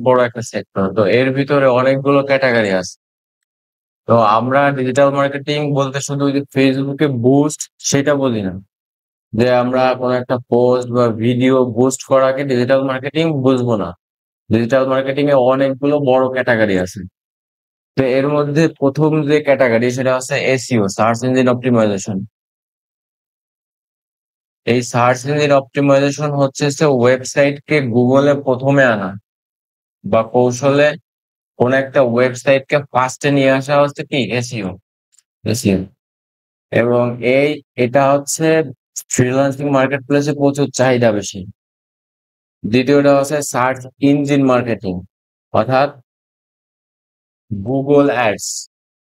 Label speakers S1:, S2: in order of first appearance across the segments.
S1: বড় একটা সেক্টর। তো এর ভিতরে অনেকগুলো ক্যাটাগরি আছে। তো আমরা ডিজিটাল মার্কেটিং বলতে শুধু ওই যে ফেসবুকে বুস্ট সেটা বলি না। যে আমরা কোনো একটা পোস্ট বা ভিডিও বুস্ট করাকে ডিজিটাল মার্কেটিং বুঝবো না। ডিজিটাল মার্কেটিং এ অনেকগুলো বড় ক্যাটাগরি আছে। তো এর মধ্যে প্রথম যে ক্যাটাগরি সেটা হচ্ছে এসইও, সার্চ ইঞ্জিন অপটিমাইজেশন। এই সার্চ ইঞ্জিন অপটিমাইজেশন হচ্ছে ওয়েবসাইটকে গুগলে প্রথমে আনা বা কৌশলে কোন একটা ওয়েবসাইটকে ফার্স্টে নিয়ে আসা হচ্ছে কি এসইও। এসইও এবং এটা হচ্ছে ফ্রিল্যান্সিং মার্কেট প্লেসে প্রচুর চাহিদা বেশি। দ্বিতীয়টা হচ্ছে সার্চ ইঞ্জিন মার্কেটিং, অর্থাৎ Google ads,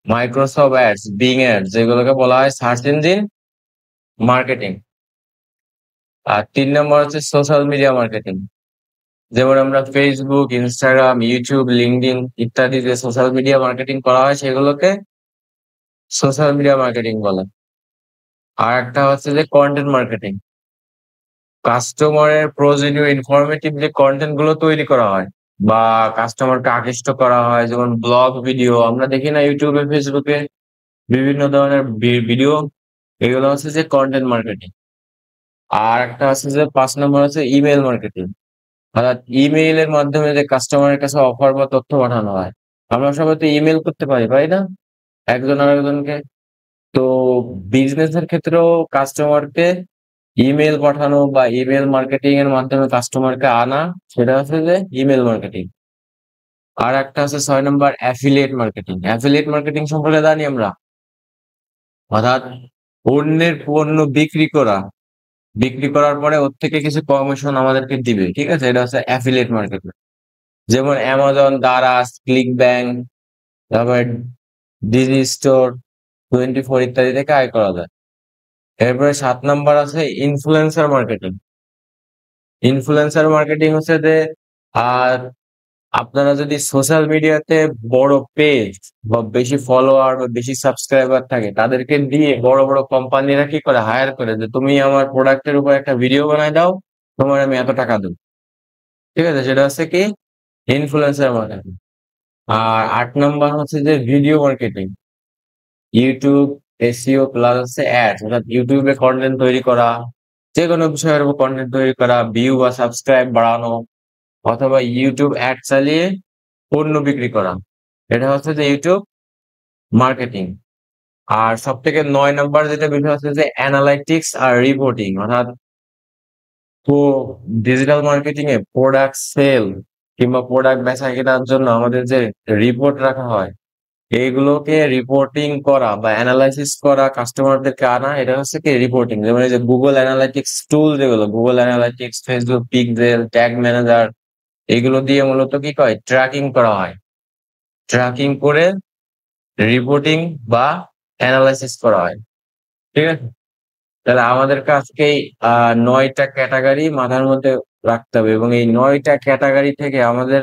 S1: Microsoft ads, being ads, যেগুলোকে বলা হয় সার্চ ইঞ্জিন মার্কেটিং। আর 3 নম্বর হচ্ছে সোশ্যাল মিডিয়া মার্কেটিং, যেমন আমরা ফেসবুক, ইনস্টাগ্রাম, ইউটিউব, লিঙ্কডইন ইত্যাদি যে সোশ্যাল মিডিয়া মার্কেটিং করা হয় সেগুলোকে সোশ্যাল মিডিয়া মার্কেটিং বলে। আর একটা হচ্ছে যে কন্টেন্ট মার্কেটিং, কাস্টমারের প্রয়োজনীয় ইনফরমেটিভ যে কন্টেন্ট গুলো তৈরি করা হয় বা কাস্টমারকে আকৃষ্ট করা হয়, যেমন ব্লগ ভিডিও আমরা দেখি না ইউটিউবে, ফেসবুকে বিভিন্ন ধরনের ভিডিও, এগুলো হচ্ছে যে কন্টেন্ট মার্কেটিং। আর একটা আছে যে 5 নম্বর হচ্ছে ইমেল মার্কেটিং, অর্থাৎ ইমেইলের মাধ্যমে যে কাস্টমারের কাছে অফার বা তথ্য পাঠানো হয়। আমরা সবাই তো ইমেল করতে পারি, তাই না, একজন আরেকজনকে। তো বিজনেসের ক্ষেত্রেও কাস্টমারকে ইমেল পাঠানো বা ইমেল মার্কেটিং এর মাধ্যমে কাস্টমারকে আনা, সেটা হচ্ছে যে ইমেল মার্কেটিং। আর একটা আছে 6 নম্বর অ্যাফিলিয়েট মার্কেটিং। অ্যাফিলিয়েট মার্কেটিং সম্পর্কে জানি আমরা, অর্থাৎ অন্যের পণ্য বিক্রি করার পরে ওর থেকে কিছু কমিশন আমাদেরকে দিবে, ঠিক আছে, এটা হচ্ছে অ্যাফিলিয়েট মার্কেটিং। যেমন অ্যামাজন, দারাজ, ক্লিক ব্যাংক, তারপরে ডিজি স্টোর, 24 ইত্যাদি থেকে আয় করা যায়। এরপরে 7 নম্বর আছে ইনফ্লুয়েন্সার মার্কেটিং। ইনফ্লুয়েন্সার মার্কেটিং হচ্ছে যে আর আপনারা যদি সোশ্যাল মিডিয়াতে বড় পেজ বা বেশি ফলোয়ার বা বেশি সাবস্ক্রাইবার থাকে, তাদেরকে দিয়ে বড় বড় কোম্পানিরা কি করে হায়ার করে যে তুমি আমার প্রোডাক্টের উপর একটা ভিডিও বানায় দাও, তোমার আমি এত টাকা দেবো, ঠিক আছে, সেটা হচ্ছে কি ইনফ্লুয়েন্সার মার্কেটিং। আর 8 নম্বর হচ্ছে যে video marketing, YouTube SEO plus হচ্ছে অ্যাড, অর্থাৎ ইউটিউবে কন্টেন্ট তৈরি করা, যে কোনো বিষয়ের উপর কন্টেন্ট তৈরি করা, ভিউ বা সাবস্ক্রাইব বাড়ানো, অথবা ইউটিউব অ্যাড চালিয়ে পণ্য বিক্রি করা, এটা হচ্ছে যে ইউটিউব মার্কেটিং। আর সব থেকে 9 নম্বর যেটা বিষয় হচ্ছে যে অ্যানালাইটিক্স আর রিপোর্টিং, অর্থাৎ তো ডিজিটাল মার্কেটিং এ প্রোডাক্ট সেল কিংবা প্রোডাক্ট বেচা কেনার জন্য আমাদের যে রিপোর্ট রাখা হয়, এইগুলোকে রিপোর্টিং করা বা অ্যানালাইসিস করা, কাস্টমারদেরকে আনা, এটা হচ্ছে কি রিপোর্টিং। যেমন এই যে গুগল অ্যানালাইটিক্স টুল, যেগুলো Google analytics, Facebook pixel, tag manager, এগুলো দিয়ে মূলত কি হয় ট্র্যাকিং করা হয়। ট্র্যাকিং করে রিপোর্টিং বা অ্যানালাইসিস করা হয়, ঠিক আছে। তাহলে আমাদের কাছকেই 9টা ক্যাটাগরি মাথার মধ্যে রাখতে হবে, এবং এই 9টা ক্যাটাগরি থেকে আমাদের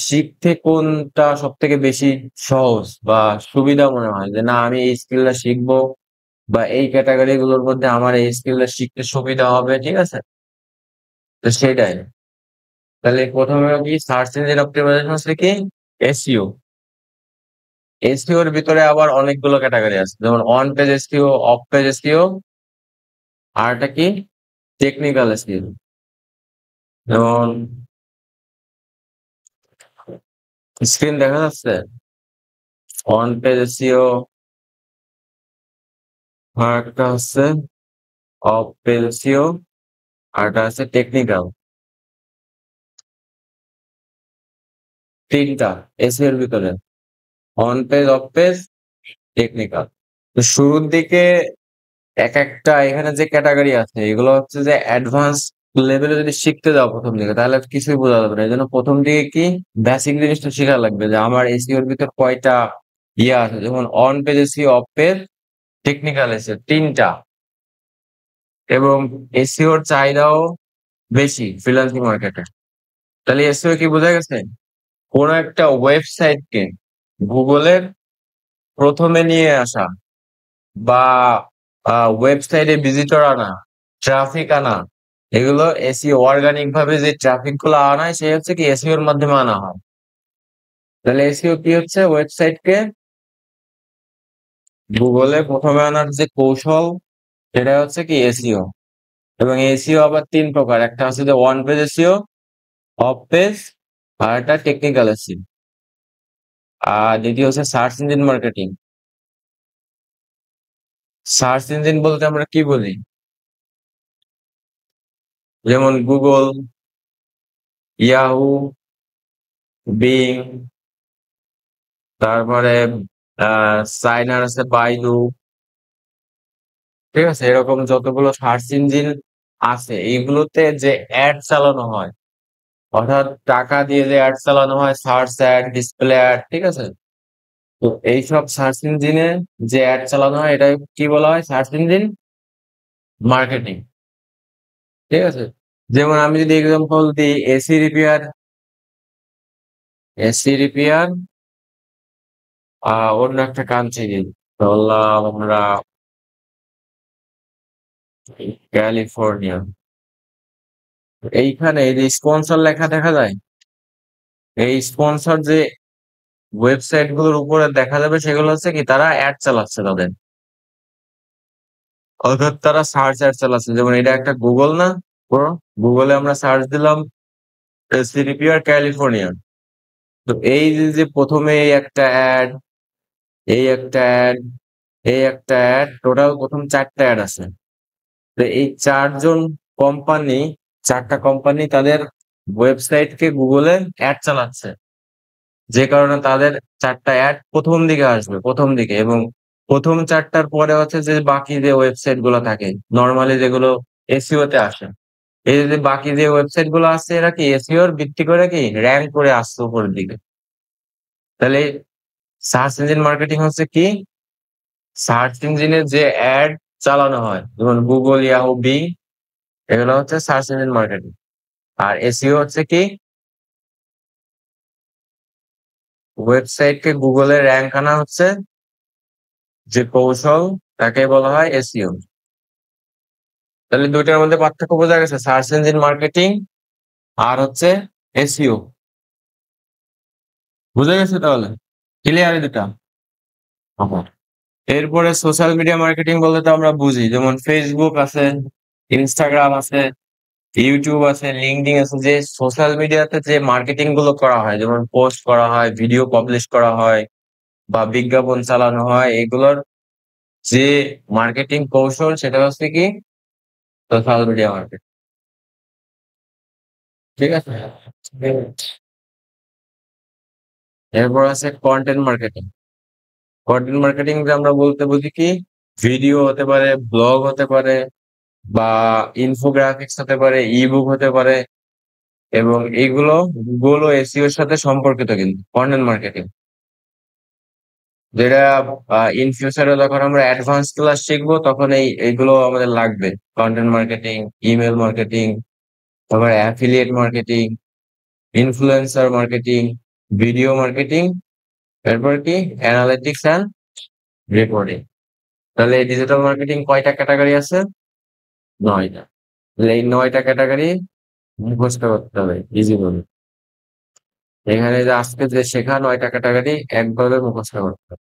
S1: শিখতে কোনটা সব থেকে বেশি সহজ বা সুবিধা মনে হয়, যে না আমি এই স্কিলটা শিখবো বা এই ক্যাটাগরি গুলোর মধ্যে আমার এই স্কিলটা শিখতে সুবিধা হবে, ঠিক আছে। তো সেটাই। তাহলে প্রথমে কি সার্চ ইঞ্জিন অপটিমাইজেশন হচ্ছে কি এসইও। এসইও এর ভিতরে আবার অনেকগুলো ক্যাটাগরি আছে, যেমন on page SEO, off page SEO, আর একটা কি টেকনিক্যাল এসইও। যেমন স্ক্রিন দেখা যাচ্ছে, অন পেজ এসইও, আর একটা হচ্ছে অফ পেজ এসইও, আর একটা হচ্ছে টেকনিক্যাল। 3টা এসইও এর ভিতরে, on page, off page, technical. তো শুরুর দিকে এক একটা এখানে যে ক্যাটাগরি আছে এগুলো হচ্ছে যে অ্যাডভান্স লেভেলে যদি শিখতে যাও প্রথম দিকে, তাহলে কিছুই বোঝা যাবে না। এই জন্য প্রথম দিকে কি বেসিক জিনিসটা শেখা লাগবে, যে আমার এসইও এর ভিতর কয়টা ইয়ে আছে, যেমন on page SEO, off page, technical SEO, 3টা। এবং এসইও এর চাহিদাও বেশি ফ্রিল্যান্সিং মার্কেটে। তাহলে এসইও কি বোঝা গেছে, কোন একটা ওয়েবসাইটকে গুগলের প্রথমে নিয়ে আসা বা ওয়েবসাইটে ভিজিটর আনা, ট্রাফিক আনা, এগুলো এসিও অর্গানিক ভাবে যে ট্রাফিক গুলো আনা হয় সে হচ্ছে কি এসিও এর মাধ্যমে আনা হয়। তাহলে এসিও কি হচ্ছে ওয়েবসাইটকে গুগলে প্রথমে আনার যে কৌশল সেটা হচ্ছে কি এসিও। এবং এসিও আবার ৩ প্রকার। একটা হচ্ছে যে on page SEO, off page আর একটা টেকনিক্যাল এসিও। আর দ্বিতীয় হচ্ছে search engine marketing. Search engine বলতে আমরা কি বলি? যেমন গুগল, ইয়াহু, বিং, তারপরে চাইনার আছে বাইদু। ঠিক আছে? এরকম যতগুলো সার্চ ইঞ্জিন আছে এইগুলোতে যে অ্যাড চালানো হয়, অর্থাৎ টাকা দিয়ে যে অ্যাড চালানো হয়, সার্চ অ্যাড, ডিসপ্লে অ্যাড, ঠিক আছে? তো এইসব সার্চ ইঞ্জিনে যে অ্যাড চালানো হয় এটা কি বলা হয়? Search engine marketing. ঠিক আছে? যেমন আমি যদি এক্সাম্পল দিই এসি রিপেয়ার অন্য একটা কান্ট্রি দিই। ধরলাম আমরা ক্যালিফোর্নিয়া। এইখানে এই যে স্পন্সর লেখা দেখা যায়, এই স্পন্সর যে ওয়েবসাইট গুলোর উপরে দেখা যাবে সেগুলো হচ্ছে কি তারা অ্যাড চালাচ্ছে তাদের, অর্থাৎ তারা সার্চ অ্যাড চালাচ্ছে। যেমন এটা একটা গুগল না, পুরো গুগলে আমরা সার্চ দিলাম এসি রিপেয়ার ক্যালিফোর্নিয়া। তো এই যে যে প্রথমে এই একটা অ্যাড, এই একটা অ্যাড, এই একটা অ্যাড, টোটাল প্রথম 4টা অ্যাড আছে। তো এই 4টা কোম্পানি, 4টা কোম্পানি তাদের ওয়েবসাইটকে গুগলে অ্যাড চালাচ্ছে, যে কারণে তাদের 4টা অ্যাড প্রথম দিকে আসবে, প্রথম দিকে। এবং প্রথম 4টার পরে হচ্ছে যে বাকি যে ওয়েবসাইট গুলো থাকে নর্মালি যেগুলো এসইও তে আসে, এই যে বাকি যে ওয়েবসাইট গুলো আছে এরা কি এসইও এর ভিত্তি করে কি র্যাঙ্ক করে আসছে উপরের দিকে। তাহলে সার্চ ইঞ্জিন মার্কেটিং হচ্ছে কি সার্চ ইঞ্জিনে যে অ্যাড চালানো হয়, যেমন গুগল, ইয়াহু, বিং, এগুলো হচ্ছে সার্চ ইঞ্জিন মার্কেটিং। আর এসইও হচ্ছে কি ওয়েবসাইটকে গুগলে র্যাঙ্ক আনা হচ্ছে যে কৌশল, তাকে বলা হয় এসইও। তাহলে দুইটার মধ্যে পার্থক্য বোঝা গেছে, সার্চ ইঞ্জিন মার্কেটিং আর হচ্ছে এসইও। বুঝা গেছে তাহলে? ক্লিয়ার এই দুটা? আচ্ছা। এরপরে সোশ্যাল মিডিয়া মার্কেটিং বলতে তো আমরা বুঝি, যেমন ফেসবুক আছে, ইনস্টাগ্রাম আছে, ইউটিউব আছে, লিঙ্কডইন আছে, যে সোশ্যাল মিডিয়াতে যে মার্কেটিং গুলো করা হয়, যেমন পোস্ট করা হয়, ভিডিও পাবলিশ করা হয় বা বিজ্ঞাপন চালানো হয়, এগুলোর যে মার্কেটিং কৌশল সেটা হচ্ছে কি সোশ্যাল মিডিয়া মার্কেটিং। ঠিক আছে? এরপর আছে কন্টেন্ট মার্কেটিং। কন্টেন্ট মার্কেটিং যে আমরা বলতে বুঝি কি ভিডিও হতে পারে, ব্লগ হতে পারে বা ইনফোগ্রাফিক্স হতে পারে, ইবুক হতে পারে, এবং এগুলো গুগল ও এসইও এর সাথে সম্পর্কিত কিন্তু কন্টেন্ট মার্কেটিং, যেটা ইন ফিউচারে যখন আমরা অ্যাডভান্স ক্লাস শিখবো তখন এইগুলো আমাদের লাগবে। কন্টেন্ট মার্কেটিং, ইমেল মার্কেটিং, তারপরে affiliate marketing, influencer marketing, video marketing, এরপর কি অ্যানালিটিক্স অ্যান্ড রিপোর্টিং। তাহলে এই ডিজিটাল মার্কেটিং কয়টা ক্যাটাগরি আছে? 9টা। তাহলে এই 9টা ক্যাটাগরি মুখস্থ করতে হবে ইজি ভাবে। এখানে যে আজকে যে শেখা 9টা ক্যাটাগরি একভাবে মুখস্থ করতে হবে।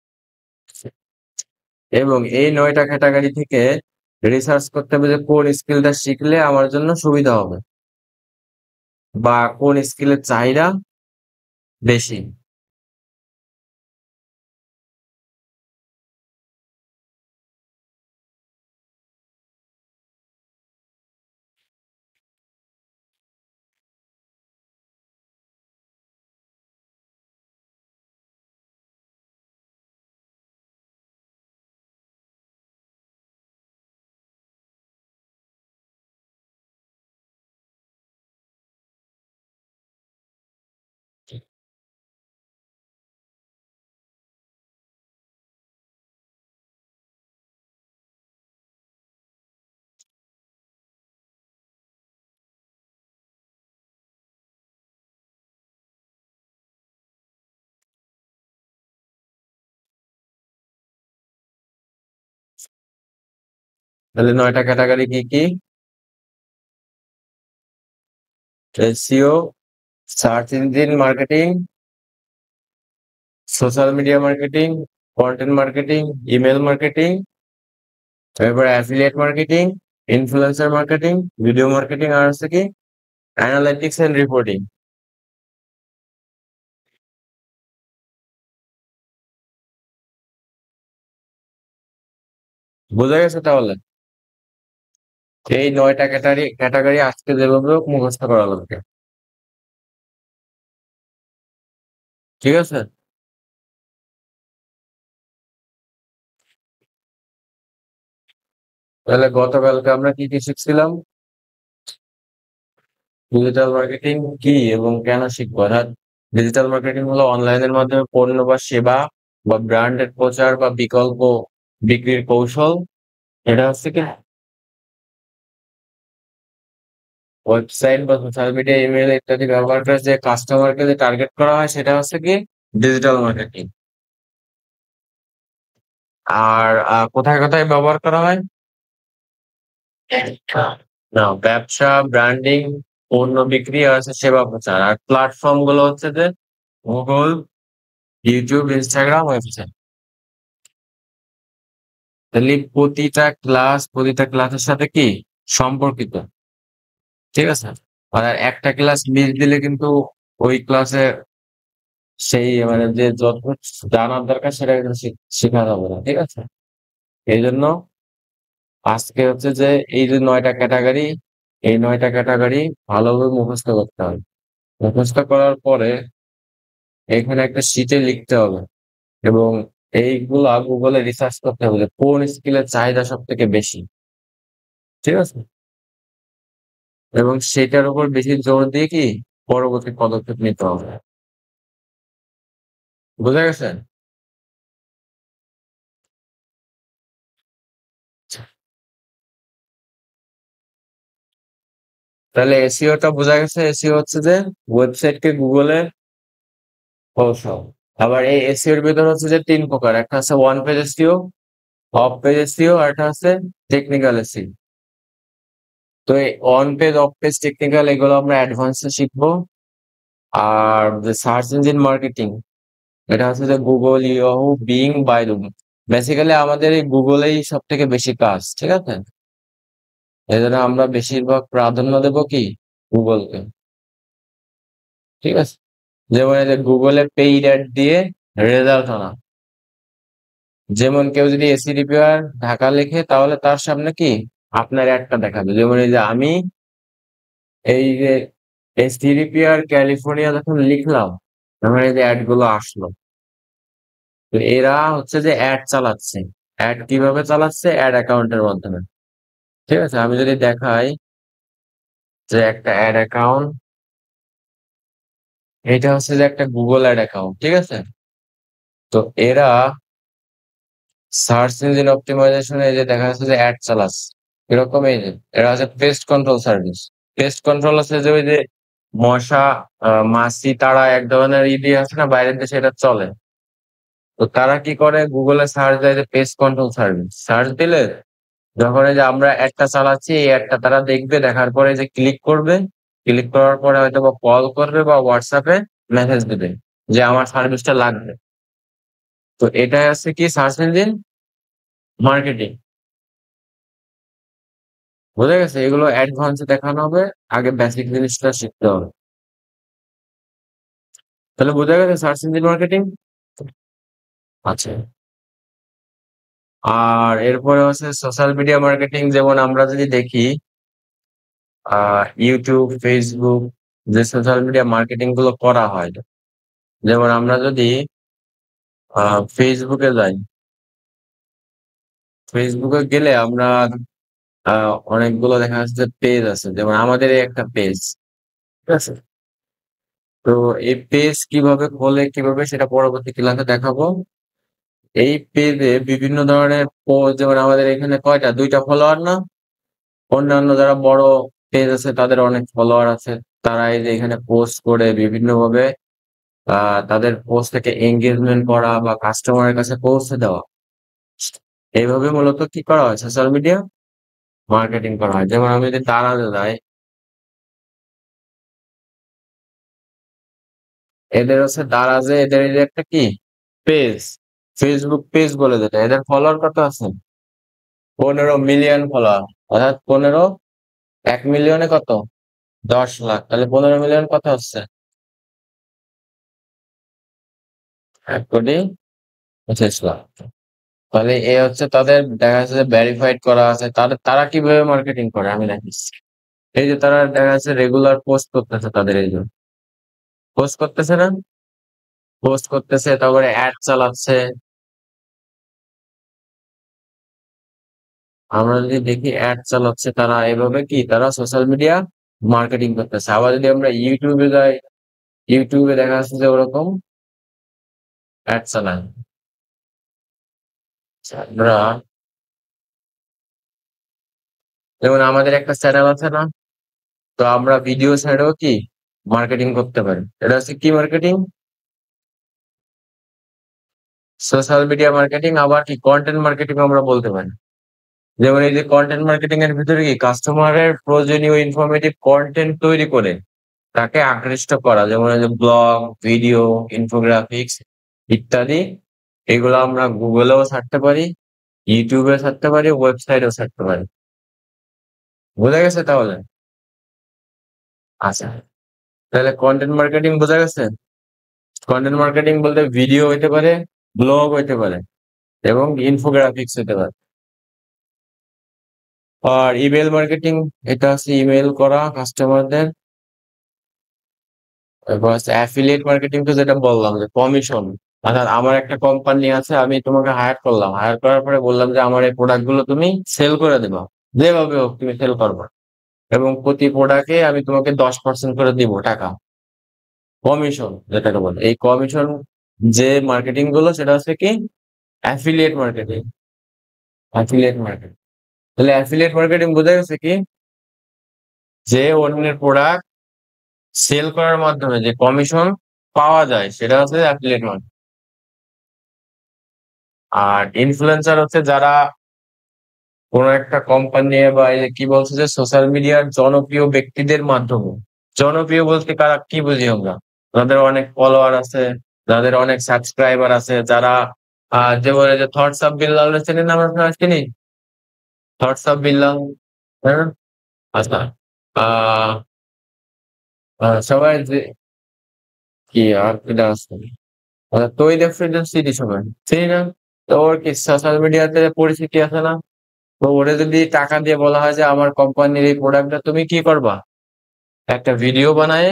S1: এবং এই 9টা ক্যাটাগরি থেকে রিসার্চ করতে হবে যে কোন স্কিলটা শিখলে আমার জন্য সুবিধা হবে বা কোন স্কিলের চাহিদা বেশি। তাহলে 9টা ক্যাটাগরি কি কি? SEO, search engine marketing, social media marketing, content marketing, email marketing, তারপরে affiliate marketing, influencer marketing, video marketing, আর হচ্ছে কি অ্যানালাইটিক্স এন্ড রিপোর্টিং। বোঝা গেছে তাহলে? এই ৯টা ক্যাটাগরি আজকে যেভাবে হোক মুখস্থ করা লাগবে। ঠিক আছে? তাহলে গতকালকে আমরা কি কি শিখছিলাম? ডিজিটাল মার্কেটিং কি এবং কেন শিখবো? অর্থাৎ ডিজিটাল মার্কেটিং হলো অনলাইনের মাধ্যমে পণ্য বা সেবা বা ব্র্যান্ডের প্রচার বা বিকল্প বিক্রির কৌশল। এটা হচ্ছে কি ওয়েবসাইট বা সোশ্যাল মিডিয়া, ইমেল ইত্যাদি ব্যবহার করে যে কাস্টমারকে যে টার্গেট করা হয় সেটা হচ্ছে কি ডিজিটাল মার্কেটিং। আর কোথায় কোথায় ব্যবহার করা হয়? না, ব্যবসা, ব্র্যান্ডিং, পণ্য বিক্রি আর হচ্ছে সেবা প্রচার। আর প্ল্যাটফর্ম গুলো হচ্ছে যে গুগল, ইউটিউব, ইনস্টাগ্রাম, ওয়েবসাইট। তাহলে প্রতিটা ক্লাসের সাথে কি সম্পর্কিত। ঠিক আছে? আর একটা ক্লাস মিস দিলে কিন্তু ওই ক্লাসে সেই মানে যে যত জানার দরকার সেটা কিন্তু শেখা যাবে না। ঠিক আছে? এই জন্য আজকে হচ্ছে যে এই যে ৯টা ক্যাটাগরি, এই ৯টা ক্যাটাগরি ভালোভাবে মুখস্থ করতে হবে। মুখস্থ করার পরে এখানে একটা শিটে লিখতে হবে এবং এইগুলা গুগলে রিসার্চ করতে হবে যে কোন স্কিলের চাহিদা সব থেকে বেশি। ঠিক আছে? এবং সেটার উপর বেশি জোর দিয়ে কি পরবর্তী পদক্ষেপ নিতে হবে। বুঝা গেছে? তাহলে এসইওটা বোঝা গেছে। এসইও হচ্ছে যে ওয়েবসাইটকে গুগলে কৌশল। আবার এই এসইও এর ভিতর হচ্ছে যে ৩ প্রকার। একটা হচ্ছে on page SEO, off page SEO, আর একটা হচ্ছে টেকনিক্যাল এসইও। তো এই on page, off page, technical এগুলো আমরা অ্যাডভান্সে শিখবো। আর যে সার্চ ইঞ্জিন মার্কেটিং এটা হচ্ছে যে Google, Yahoo, being, Baidu. Basically আমাদের এই গুগলেই সব থেকে বেশি কাজ। ঠিক আছে? এজন্য আমরা বেশিরভাগ প্রাধান্য দেব কি গুগলকে। ঠিক আছে? যেমন এই যে গুগলে পেইড অ্যাড দিয়ে রেজাল্ট আনা। যেমন কেউ যদি এসি রিপেয়ার ঢাকা লেখে তাহলে তার সামনে কি আপনার অ্যাডটা দেখাবে। যেমন এই যে আমি এই যে এসি রিপেয়ার ক্যালিফোর্নিয়া যখন লিখলাম তখন এই যে অ্যাড গুলো আসলো। তো এরা হচ্ছে যে অ্যাড চালাচ্ছে। অ্যাড কিভাবে চালাচ্ছে? অ্যাড অ্যাকাউন্টের মাধ্যমে। ঠিক আছে? আমি যদি দেখাই যে একটা অ্যাড অ্যাকাউন্ট, এটা হচ্ছে যে একটা গুগল অ্যাড অ্যাকাউন্ট। ঠিক আছে? তো এরা সার্চ ইঞ্জিন অপটিমাইজেশন এই যে দেখা যাচ্ছে যে অ্যাড চালাচ্ছে। এরকম এই যে এরা হচ্ছে pest control service. Pest control আছে যে ওই যে মশা, মাছি তারা এক ধরনের দিয়ে আছে না বাইরের দেশে এটা চলে। তো তারা কি করে গুগলে সার্চ দেয় যে পেস্ট কন্ট্রোল সার্ভিস। সার্চ দিলে যখন এই যে আমরা অ্যাডটা চালাচ্ছি এই অ্যাডটা তারা দেখবে, দেখার পরে যে ক্লিক করবে, ক্লিক করার পরে হয়তো বা কল করবে বা হোয়াটসঅ্যাপে মেসেজ দিবে যে আমার সার্ভিসটা লাগবে। তো এটাই আছে কি সার্চ ইঞ্জিন মার্কেটিং। বোঝা গেছে? এগুলো অ্যাডভান্সে দেখানো হবে, আগে বেসিক জিনিসটা শিখতে হবে। তাহলে বোঝা গেছে সার্চ ইঞ্জিন মার্কেটিং। আচ্ছা, আর এরপরে হচ্ছে সোশ্যাল মিডিয়া মার্কেটিং। যেমন আমরা যদি দেখি ইউটিউব, ফেসবুক যে সোশ্যাল মিডিয়া মার্কেটিং গুলো করা হয়, যেমন আমরা যদি ফেসবুকে যাই, ফেসবুকে গেলে আমরা অনেকগুলো দেখা যাচ্ছে যে পেজ আছে। যেমন আমাদের এই একটা পেজ। ঠিক আছে? তো এই পেজ কিভাবে খোলে কিভাবে সেটা পরবর্তী ক্লাসে দেখাবো। এই পেজে বিভিন্ন ধরনের পোস্ট, যেমন আমাদের এখানে কয়টা 2টা ফলোয়ার না? অন্যান্য যারা বড় পেজ আছে তাদের অনেক ফলোয়ার আছে। তারা এই যে এখানে পোস্ট করে বিভিন্নভাবে তাদের পোস্ট থেকে এঙ্গেজমেন্ট করা বা কাস্টমারের কাছে পৌঁছে দেওয়া। এইভাবে মূলত কি করা হয়? সোশ্যাল মিডিয়া মার্কেটিং করা হয়। যেমন আমি যদি দারাজে যাই, এদের হচ্ছে দারাজে এদের এই যে একটা কি পেজ, ফেসবুক পেজ বলে যেটা, এদের ফলোয়ার কত আছে? 15 মিলিয়ন ফলোয়ার। অর্থাৎ 1 মিলিয়নে কত? 10 লাখ। তাহলে 15 মিলিয়ন কত হচ্ছে? 1,25,00,000। তাহলে এ হচ্ছে তাদের দেখা যাচ্ছে যে ভেরিফাইড করা আছে। তারা কিভাবে মার্কেটিং করে আমি দেখাচ্ছি। এই যে তারা দেখা যাচ্ছে রেগুলার পোস্ট করতেছে, তাদের এই যে পোস্ট করতেছে না, পোস্ট করতেছে, তারপরে অ্যাড চালাচ্ছে। আমরা যদি দেখি অ্যাড চালাচ্ছে, তারা এভাবে কি তারা সোশ্যাল মিডিয়া মার্কেটিং করতেছে। আবার যদি আমরা ইউটিউবে যাই, ইউটিউবে দেখা যাচ্ছে যে ওরকম অ্যাড চালায়। আমরা যেমন আমাদের একটা চ্যানেল আছে না, তো আমরা ভিডিও ছাড়েও কি মার্কেটিং করতে পারি। এটা হচ্ছে কি মার্কেটিং? Social media marketing. আবার কি কন্টেন্ট মার্কেটিং আমরা বলতে পারি। যেমন এই যে কন্টেন্ট মার্কেটিং এর ভিতরে কি কাস্টমারের প্রয়োজনীয় ইনফরমেটিভ কন্টেন্ট তৈরি করে তাকে আকৃষ্ট করা, যেমন এই যে ব্লগ, ভিডিও, ইনফোগ্রাফিক্স ইত্যাদি। এগুলো আমরা গুগলেও ছাড়তে পারি, ইউটিউবে ছাড়তে পারি, ওয়েবসাইটেও ছাড়তে পারি। বোঝা গেছে তাহলে? আচ্ছা, তাহলে কন্টেন্ট মার্কেটিং বোঝা গেছে। কন্টেন্ট মার্কেটিং বলতে ভিডিও হইতে পারে, ব্লগ হইতে পারে এবং ইনফোগ্রাফিক্স হইতে পারে। আর ইমেল মার্কেটিং, এটা হচ্ছে ইমেল করা কাস্টমারদের। এরপর হচ্ছে অ্যাফিলিয়েট মার্কেটিং, তো যেটা বললাম যে কমিশন। অর্থাৎ আমার একটা কোম্পানি আছে, আমি তোমাকে হায়ার করলাম, হায়ার করার পরে বললাম যে আমার এই প্রোডাক্ট গুলো তুমি সেল করে দেবা, যেভাবে হোক তুমি সেল করবা, এবং প্রতি প্রোডাক্টে আমি তোমাকে 10% করে দিব টাকা, কমিশন যেটাকে বলে। এই কমিশন যে মার্কেটিং গুলো সেটা হচ্ছে কি অ্যাফিলিয়েট মার্কেটিং। অ্যাফিলিয়েট মার্কেটিং, তাহলে অ্যাফিলিয়েট মার্কেটিং বোঝা গেছে কি, যে অন্যের প্রোডাক্ট সেল করার মাধ্যমে যে কমিশন পাওয়া যায় সেটা হচ্ছে অ্যাফিলিয়েট মার্কেটিং। আর ইনফ্লুয়েন্সার হচ্ছে যারা কোনো একটা কোম্পানি বা এই যে কি বলছে যে সোশ্যাল মিডিয়ার জনপ্রিয় ব্যক্তিদের মাধ্যমে, জনপ্রিয় বলতে কারা কি বুঝি আমরা? যাদের অনেক ফলোয়ার আছে, যাদের অনেক সাবস্ক্রাইবার আছে, যারা যে বলে যে থটস অফ বিল্লাল চেনেন, আমরা সবাই চিনি থটস অফ বিল্লাল, হ্যাঁ? আচ্ছা, আহ সবাই যে কি আর কিটা আছে, তৈরি আফ্রিদির চিনি সবাই, চিনি না? তো ওর কি সোশ্যাল মিডিয়াতে পরিচিতি আছে না? তো ওরে যদি টাকা দিয়ে বলা হয় যে আমার কোম্পানির এই প্রোডাক্টটা তুমি কি করবা, একটা ভিডিও বানায়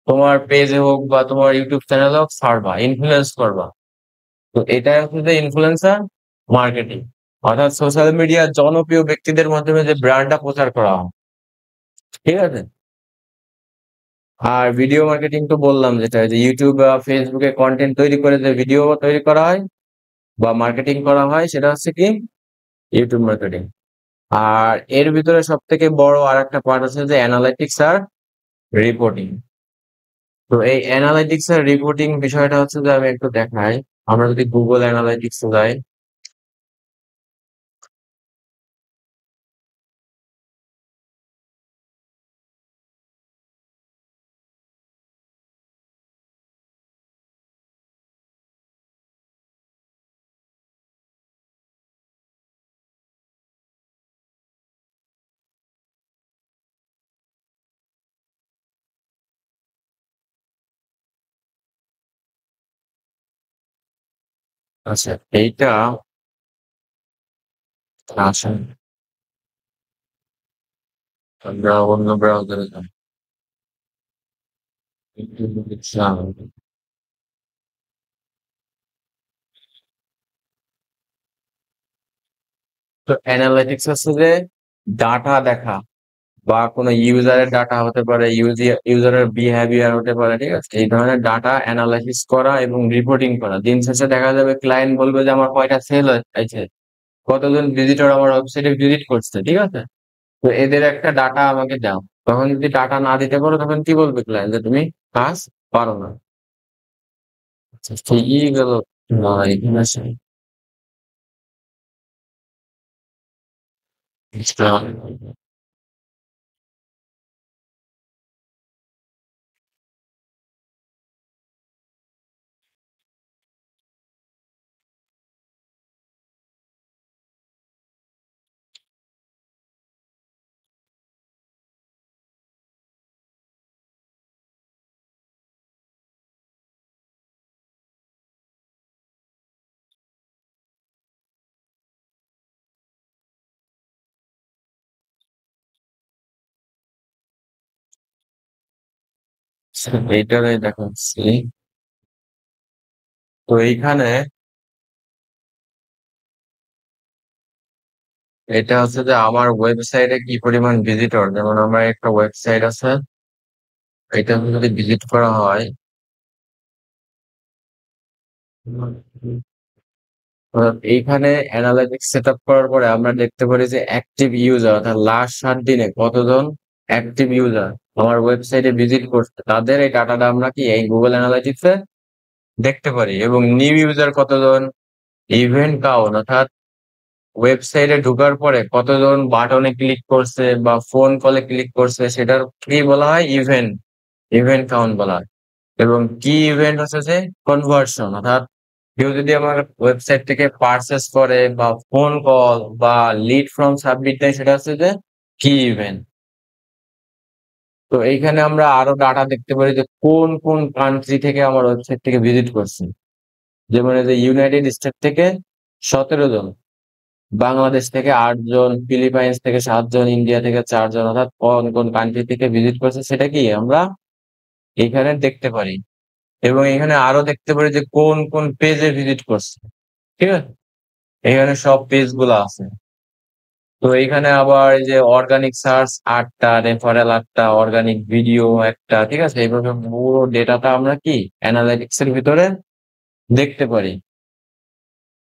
S1: তোমার পেজে হোক বা তোমার ইউটিউব চ্যানেলে হোক ছাড়বা, ইনফ্লুয়েন্স করবা। তো এটা হচ্ছে ইনফ্লুয়েন্সার মার্কেটিং। অর্থাৎ সোশ্যাল মিডিয়ার জনপ্রিয় ব্যক্তিদের মাধ্যমে যে ব্র্যান্ডটা প্রচার করা হয়, ঠিক আছে। আর ভিডিও মার্কেটিং তো বললাম, যেটা যে ইউটিউব বা ফেসবুকে কন্টেন্ট তৈরি করে যে ভিডিও তৈরি করা হয় বা মার্কেটিং করা হয়, সেটা হচ্ছে কি ইউটিউব মার্কেটিং। আর এর ভিতরে সব থেকে বড় আর একটা পার্ট আছে যে অ্যানালাইটিক্স আর রিপোর্টিং। তো এই অ্যানালাইটিক্স আর রিপোর্টিং বিষয়টা হচ্ছে যে আমি একটু দেখাই। আমরা যদি গুগল অ্যানালাইটিক্স যাই, আচ্ছা এইটা আসেন আমরা অন্য ব্রাউজারে যাই। তো অ্যানালাইটিক্স হচ্ছে যে ডাটা দেখা বা কোনো ইউজারের ডাটা হতে পারে, ইউজারের বিহেভিয়ার হতে পারে, ঠিক আছে। এই ধরনের ডাটা অ্যানালাইসিস করা এবং রিপোর্টিং করা। দিন শেষে দেখা যাবে ক্লায়েন্ট বলবে যে আমার কয়টা সেল হয়েছে, কতজন ভিজিটর আমার ওয়েবসাইটে ভিজিট করছে, ঠিক আছে। তো এদের একটা ডাটা আমাকে দাও। তখন যদি ডাটা না দিতে পারো, তখন কি বলবে ক্লায়েন্ট যে তুমি কাজ পারো না। আচ্ছা, ঠিকই গেল না এখানে আসে। আচ্ছা, এইটারই দেখাচ্ছি। তো এইখানে এটা হচ্ছে যে আমার ওয়েবসাইটে কি পরিমাণ ভিজিটর, যেমন আমার একটা ওয়েবসাইট আছে, এটা যদি ভিজিট করা হয়, এইখানে অ্যানালাইটিক্স সেট আপ করার পরে আমরা দেখতে পারি যে অ্যাক্টিভ ইউজার, অর্থাৎ লাস্ট 7 দিনে কতজন অ্যাক্টিভ ইউজার আমার ওয়েবসাইটে ভিজিট করছে, তাদের এই ডাটাটা আমরা কি এই গুগল অ্যানালাইটিক্সে দেখতে পারি। এবং নিউ ইউজার কতজন, ইভেন্ট কাউন্ট, অর্থাৎ ওয়েবসাইটে ঢোকার পরে কতজন বাটনে ক্লিক করছে বা ফোন কলে ক্লিক করছে, সেটার কি বলা হয়, ইভেন্ট, ইভেন্ট কাউন্ট বলা হয়। এবং কি ইভেন্ট হচ্ছে যে কনভার্সন, অর্থাৎ কেউ যদি আমার ওয়েবসাইট থেকে পারচেস করে বা ফোন কল বা লিড ফর্ম সাবমিট দেয়, সেটা হচ্ছে যে কি ইভেন্ট। তো এইখানে আমরা আরো ডাটা দেখতে পারি যে কোন কোন কান্ট্রি থেকে আমার ওয়েবসাইট থেকে ভিজিট করছে। যেমন এই যে ইউনাইটেড স্টেট থেকে 17 জন, বাংলাদেশ থেকে 8 জন, ফিলিপাইন্স থেকে 7 জন, ইন্ডিয়া থেকে 4 জন, অর্থাৎ কোন কোন কান্ট্রি থেকে ভিজিট করছে সেটা কি আমরা এখানে দেখতে পারি। এবং এখানে আরো দেখতে পারি যে কোন কোন পেজে ভিজিট করছে। ঠিক আছে, এখানে সব পেজ গুলা আছে। তো এখানে আবার এই যে অর্গানিক সার্চ 8টা, রেফারেল 8টা, অর্গানিক ভিডিও একটা, ঠিক আছে, এইভাবে পুরো ডেটাটা আমরা কি অ্যানালাইটিক্স এর ভিতরে দেখতে পারি।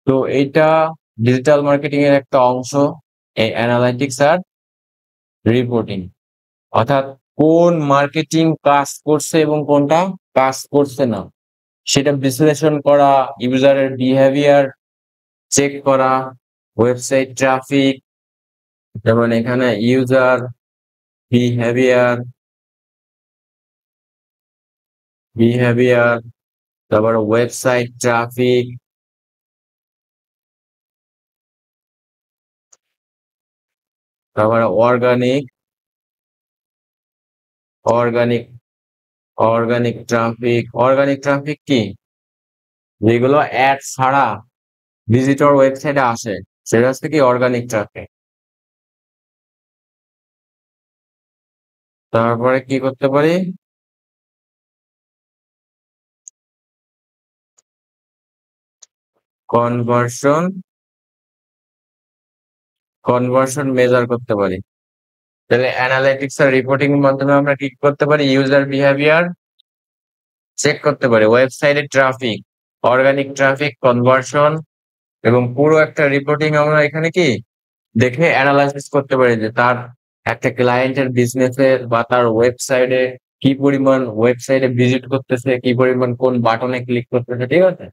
S1: তো এইটা ডিজিটাল মার্কেটিং এর একটা অংশ, এই অ্যানালাইটিক্স আর রিপোর্টিং, অর্থাৎ কোন মার্কেটিং কাজ করছে এবং কোনটা কাজ করছে না সেটা বিশ্লেষণ করা, ইউজারের বিহেভিয়ার চেক করা, ওয়েবসাইট ট্রাফিক, যেমন এখানে ইউজার বিহেভিয়ার, বিহেভিয়ার, তারপর ওয়েবসাইট ট্রাফিক, তারপরে organic, organic, organic traffic, organic traffic কি, যেগুলো অ্যাড ছাড়া ভিজিটর ওয়েবসাইটে আসে, সেটা হচ্ছে কি অর্গানিক ট্রাফিক। তারপরে কি করতে পারি, কনভার্সন, কনভার্সন মেজার করতে পারি। তাহলে অ্যানালাইটিক্স আর রিপোর্টিং এর মাধ্যমে আমরা কি করতে পারি, ইউজার বিহেভিয়ার চেক করতে পারি, ওয়েবসাইটের ট্রাফিক, অর্গানিক ট্রাফিক, কনভার্সন, এবং পুরো একটা রিপোর্টিং আমরা এখানে কি দেখে অ্যানালাইসিস করতে পারি যে তার একটা ক্লায়েন্টের বিজনেসে বা তার ওয়েবসাইটে কি পরিমাণ ওয়েবসাইটে ভিজিট করতেছে, কি পরিমাণ কোন বাটনে ক্লিক করতেছে। ঠিক আছে,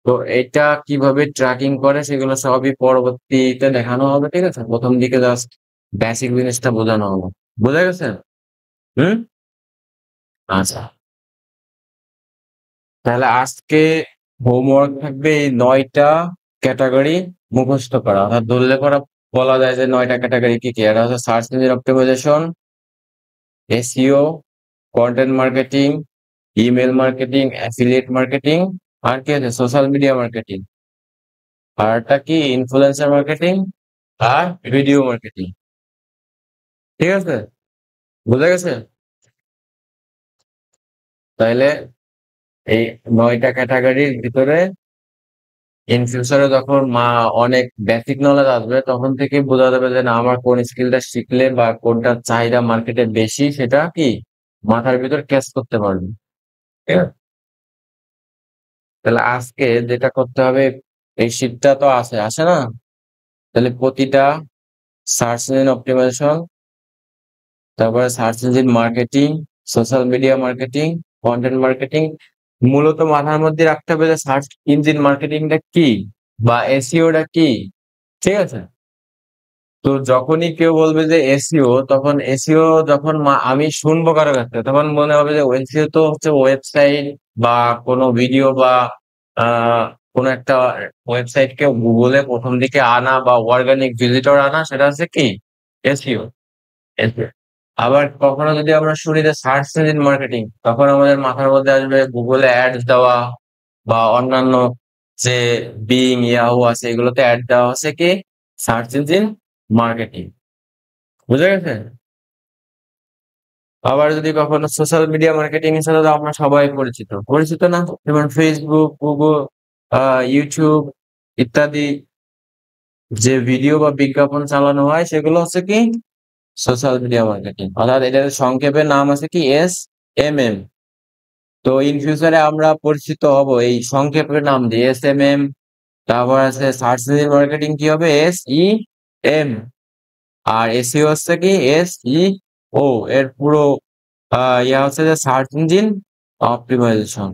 S1: তো এটা কিভাবে ট্র্যাকিং করে সেগুলো সবই পরবর্তীতে দেখানো হবে। ঠিক আছে, প্রথম দিকে জাস্ট বেসিক জিনিসটা বোঝানো হবে। বুঝা গেছে? হুম, আচ্ছা, তাহলে আজকে হোমওয়ার্ক থাকবে এই 9টা ক্যাটাগরি মুখস্থ করা, অর্থাৎ ধরলে করা বলা যায় যে 9টা ক্যাটাগরি কি কি, এটা হচ্ছে search engine optimization, SEO, content marketing, email marketing, affiliate marketing, আর কি আছে সোশ্যাল মিডিয়া মার্কেটিং, আরটা কি ইনফ্লুয়েন্সার মার্কেটিং, আর ভিডিও মার্কেটিং। ঠিক আছে, বুঝা গেছে? তাইলে এই 9টা ক্যাটাগরির ভিতরে ইন ফিউচারে যখন অনেক বেসিক নলেজ আসবে, তখন থেকে বোঝা যাবে যে না আমার কোন স্কিলটা শিখলে বা কোনটার চাহিদা মার্কেটে বেশি, সেটা কি মাথার ভিতর ক্যাচ করতে পারবে। ঠিক আছে? তাহলে আজকে যেটা করতে হবে, এই শীটটা তো আসে না, তাহলে প্রতিটা সার্চ ইঞ্জিন অপটিমাইজেশন, তারপরে search engine marketing, social media marketing, content marketing, মূলত মাথার মধ্যে রাখতে হবে যে সার্চ ইঞ্জিন মার্কেটিংটা কি বা এসইওটা কি। ঠিক আছে, তো যখনই কেউ বলবে যে এসইও, তখন এসইও যখন আমি শুনবো কারো কাছ থেকে, তখন মনে হবে যে এসইও তো হচ্ছে ওয়েবসাইট বা কোনো ভিডিও বা আহ কোনো একটা ওয়েবসাইটকে গুগলে প্রথম দিকে আনা বা অর্গানিক ভিজিটর আনা, সেটা হচ্ছে কি এসইও। আবার কখনো যদি আমরা শুনি যে সার্চ ইঞ্জিন মার্কেটিং, তখন আমাদের মাথার মধ্যে আসবে গুগলে অ্যাডস দেওয়া বা অন্যান্য যে বিং, ইয়াহু আছে, এগুলোতে অ্যাড দেওয়া হচ্ছে কি সার্চ ইঞ্জিন মার্কেটিং। বুঝা গেছে? আবার যদি কখনো সোশ্যাল মিডিয়া মার্কেটিং এর সাথে তো আমরা সবাই পরিচিত না? যেমন ফেসবুক, গুগল, ইউটিউব ইত্যাদি যে ভিডিও বা বিজ্ঞাপন চালানো হয় সেগুলো হচ্ছে কি সোশ্যাল মিডিয়া মার্কেটিং। অর্থাৎ এটার সংক্ষেপে নাম আছে কি SMM। তো ইন ফিউচারে আমরা পরিচিত হব এই সংক্ষেপের নাম দিয়ে SMM। তারপর আছে সার্চ ইঞ্জিন মার্কেটিং কি হবে SEM। আর এসইও হচ্ছে কি SEO। এর পুরো ইয়া হচ্ছে যে সার্চ ইঞ্জিন অপটিমাইজেশন।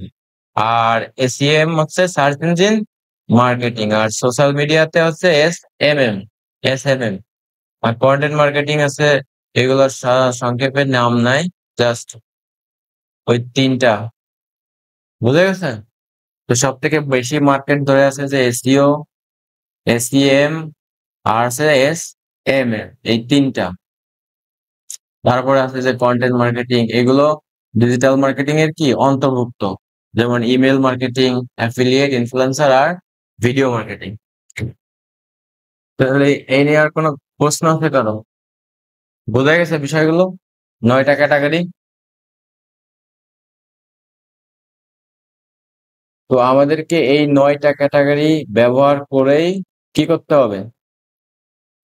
S1: আর SEM হচ্ছে সার্চ ইঞ্জিন মার্কেটিং। আর সোশ্যাল মিডিয়াতে হচ্ছে SMM। আর কন্টেন্ট মার্কেটিং আছে। এগুলোর সংক্ষেপের নাম নাই, জাস্ট ওই তিনটা। বুঝে গেছেন? তো সব থেকে বেশি মার্কেট ধরে আছে যে এসইও, SEM আর আছে SMM, এই তিনটা। তারপরে আছে যে কন্টেন্ট মার্কেটিং, এগুলো ডিজিটাল মার্কেটিং এর কি অন্তর্ভুক্ত, যেমন ইমেল মার্কেটিং, অ্যাফিলিয়েট, ইনফ্লুয়েন্সার আর ভিডিও মার্কেটিং। তাহলে এই নিয়ে আর কোনো প্রশ্ন আছে কারো? বোঝা গেছে বিষয়গুলো? 9টা ক্যাটাগরি। তো আমাদেরকে এই 9টা ক্যাটাগরি ব্যবহার করেই কি করতে হবে?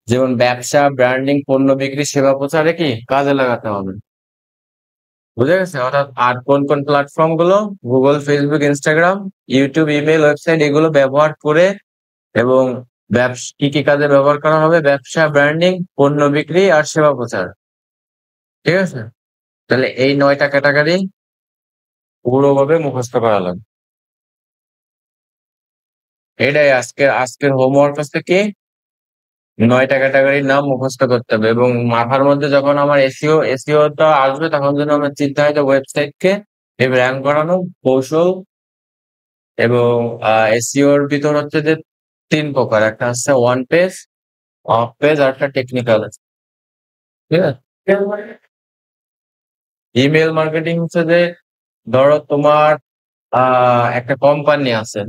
S1: যেমন ব্যবসা, ব্র্যান্ডিং, পণ্য বিক্রি, সেবা প্রচারে কি কাজে লাগাতে হবে। বুঝে গেছে? অর্থাৎ আর কোন কোন প্ল্যাটফর্ম গুলো? Google, Facebook, Instagram, YouTube, email, website এগুলো ব্যবহার করে এবং কি কি কাজে ব্যবহার করা হবে? ব্যবসা, ব্র্যান্ডিং, পণ্য বিক্রি আর সেবা প্রচার। ঠিক আছে? তাহলে এই 9টা ক্যাটাগরি পুরোভাবে মুখস্থ করা লাগবে। এটাই আজকের হোমওয়ার্ক হচ্ছে কি 9টা ক্যাটাগরির নাম মুখস্থ করতে হবে এবং মাথার মধ্যে যখন আমার এসইওটা আসবে তখন যেন আমার চিন্তা হয় যে ওয়েবসাইটকে র্যাঙ্ক করানো কৌশল। এবং এসইওর ভিতর হচ্ছে যে 3 প্রকার, একটা হচ্ছে ওয়ান পেজ, অফ পেজ আর একটা টেকনিক্যাল। ঠিক আছে? ইমেল মার্কেটিং হচ্ছে যে ধরো তোমার একটা কোম্পানি আছে,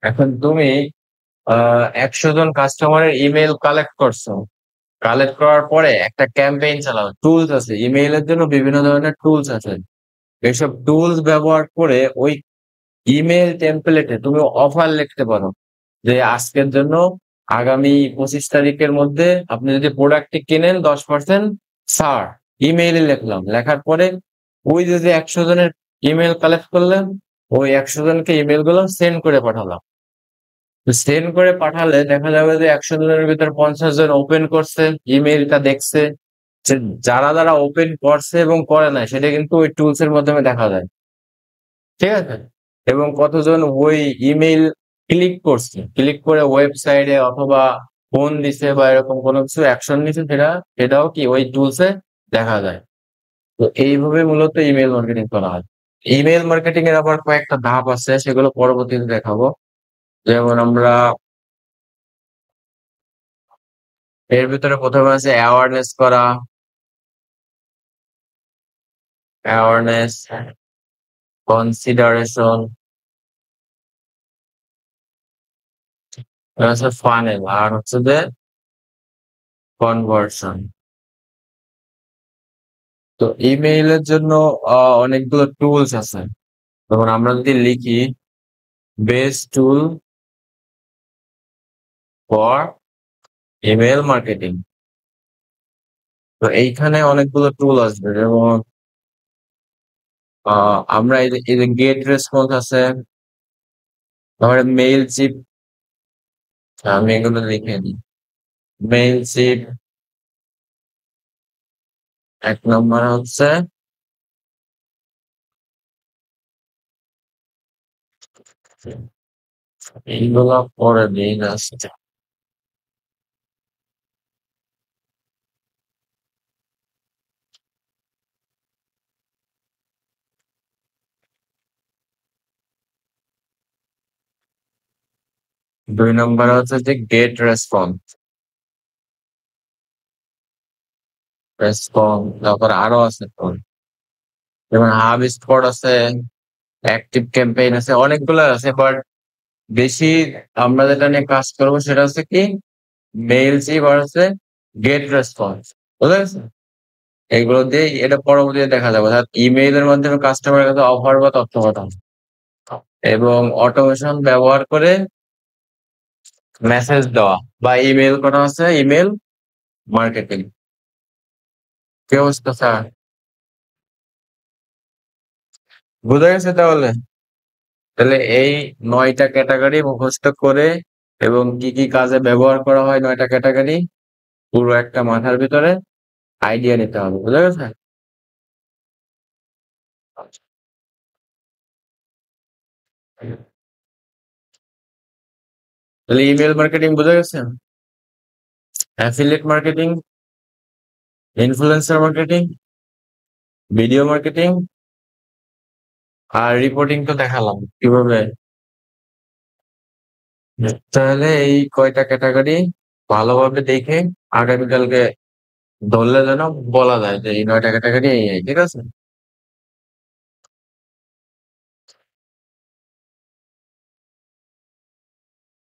S1: এখন তুমি 100 জন কাস্টমারের ইমেল কালেক্ট করছো। কালেক্ট করার পরে একটা ক্যাম্পেইন চালাও। টুলস আছে, ইমেইলের জন্য বিভিন্ন ধরনের টুলস আছে। এইসব টুলস ব্যবহার করে ওই ইমেল টেমপ্লেটে তুমি অফার লিখতে পারো যে আজকের জন্য আগামী 25 তারিখের মধ্যে আপনি যদি প্রোডাক্টটি কেনেন 10% ছাড়। ইমেইলে লিখলাম, লেখার পরে ওই যে 100 জনের ইমেল কালেক্ট করলেন, ওই 100 জনকে ইমেল গুলো সেন্ড করে পাঠালাম। সেন্ড করে পাঠালে দেখা যাবে যে 100 জনের ভিতর 50 জন ওপেন করছে, ইমেইলটা দেখছে। যারা যারা ওপেন করছে এবং করে নাই সেটা কিন্তু ওই টুলস এর মাধ্যমে দেখা যায়। ঠিক আছে? এবং কতজন ওই ইমেইল ক্লিক করছে, ক্লিক করে ওয়েবসাইটে অথবা ফোন দিছে বা এরকম কোনো কিছু অ্যাকশন নিছে, সেটাও কি ওই টুলসে দেখা যায়। তো এইভাবে মূলত ইমেল মার্কেটিং করা হয়। ইমেল মার্কেটিং এর আবার কয়েকটা ধাপ আছে, সেগুলো পরবর্তীতে দেখাবো। যেমন আমরা এর ভিতরে প্রথমে আছে অ্যাওয়ারনেস, কনসিডারেশন, আছে ফানেল আর হচ্ছে যে কনভার্সন। তো ইমেইলের জন্য অনেকগুলো টুলস আছে। যেমন আমরা যদি লিখি best tool for email marketing, তো এইখানে অনেকগুলো টুল আসবে। যেমন আমরা এই যে গেট রেসপন্স আছে, তারপরে মেইল চিপ। আমি এগুলো লিখে নিই। মেইল চিপ 1 নম্বর হচ্ছে। এইগুলো পরে দিই লাস্টে। 2 নম্বর হচ্ছে যে গেট রেসপন্স, তারপর আরো আছে tool। যেমন হাব স্পট আছে, অ্যাক্টিভ ক্যাম্পেইন আছে, অনেকগুলো আছে। বাট বেশি আমরা যেটা নিয়ে কাজ করবো সেটা হচ্ছে কি মেইল চিপ আর হচ্ছে গেট রেসপন্স। বুঝা গেছে? এগুলো দিয়ে এটা পরবর্তীতে দেখা যাবে। অর্থাৎ ইমেইলের মাধ্যমে কাস্টমারের কাছে অফার বা তথ্য পাঠানো এবং অটোমেশন ব্যবহার করে মেসেজ দেওয়া বা ইমেইল করা আছে ইমেইল মার্কেটিং। কি অবস্থা স্যার? বুঝা গেছে তাহলে? তাহলে এই ৯ টা ক্যাটেগরি মুখস্থ করে এবং কি কাজে ব্যবহার করা হয় ৯ টা ক্যাটেগরি পুরো একটা মাথার ভিতরে আইডিয়া নিতে হবে। বুঝা গেছে? তাহলে ইমেইল মার্কেটিং বুঝা গেছে? Affiliate marketing, influencer marketing, video marketing আর রিপোর্টিং তো দেখালাম কিভাবে। তাহলে এই কয়টা ক্যাটাগরি ভালোভাবে দেখে আগামীকালকে ধরলে যেন বলা যায় যে এই ৯ টা ক্যাটাগরি এই, ঠিক আছে?